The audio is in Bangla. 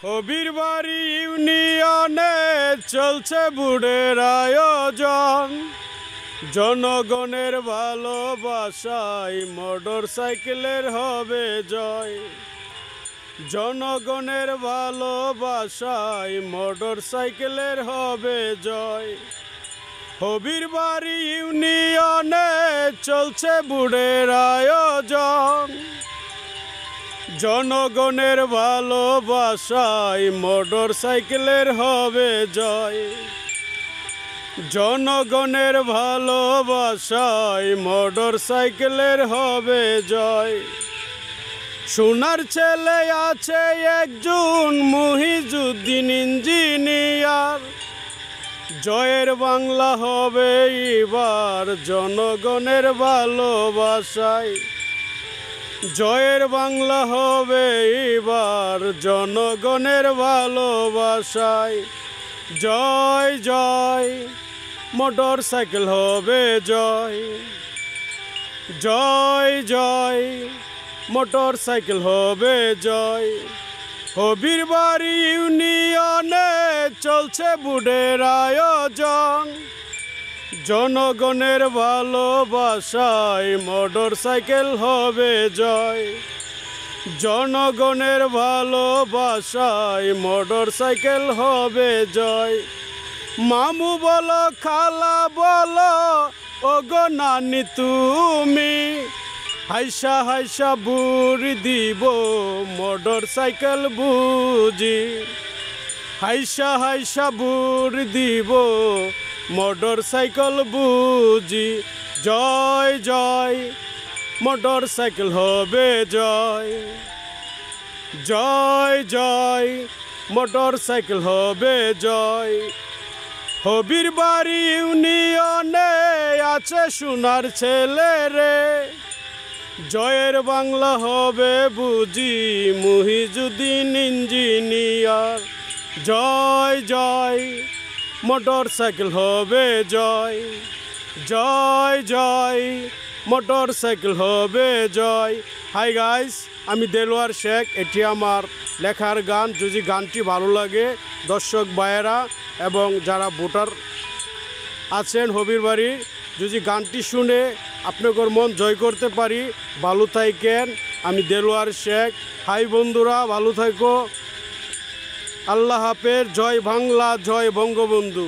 হবির বাড়ি ইউনিয়নে চলছে বুড়ের আয়োজন। জনগণের ভালোবাসায় মোটর সাইকেলের হবে জয়। জনগণের ভালোবাসায় মোটর সাইকেলের হবে জয়। হবির বাড়ি ইউনিয়নে চলছে বুড়ের আয়োজন। জনগণের ভালোবাসায় মোটর সাইকেলের হবে জয়। জনগণের ভালোবাসায় মোটর সাইকেলের হবে জয়। সোনার ছেলে আছে একজন মহিজুদ্দিন ইঞ্জিনিয়ার। জয়ের বাংলা হবে এবার জনগণের ভালোবাসায়। জয়ের বাংলা হবে এবার জনগণের ভালোবাসায়। জয় জয় মোটর সাইকেল হবে জয়। জয় জয় মোটর সাইকেল হবে জয়। হবির বাড়ি ইউনিয়নে চলছে বুড়ের আয়োজন। জনগণের ভালোবাসায় মোটর সাইকেল হবে জয়। জনগণের ভালোবাসায় মোটর সাইকেল হবে জয়। মামু বলো খালা বলো ওগো নানি তুমি, হাইসা হাইসা বুড়ি দিব মোটর সাইকেল বুঝি। হাইসা হাইসা বুড়ি দিব মোটর সাইকেল বুঝি। জয় জয় মোটর সাইকেল হবে জয়। জয় জয় মোটর সাইকেল হবে জয়। হবির বাড়ি ইউনিয়নে আছে সোনার ছেলে রে। জয়ের বাংলা হবে বুঝি মহিজুদ্দিন ইঞ্জিনিয়ার। জয় জয় মোটর সাইকেল হবে জয়। জয় জয় মোটর সাইকেল হবে জয়। হাই গাইস, আমি দেলোয়ার শেখ। এটি আমার লেখার গান। যদি গানটি ভালো লাগে দর্শক ভাইয়েরা এবং যারা ভোটার আছেন হবির বাড়ির, যদি গানটি শুনে আপনাদের মন জয় করতে পারি, ভালো থাকেন। আমি দেলোয়ার শেখ। হাই বন্ধুরা, ভালো থাকো। আল্লাহ হাফেজ। জয় বাংলা, জয় বঙ্গবন্ধু।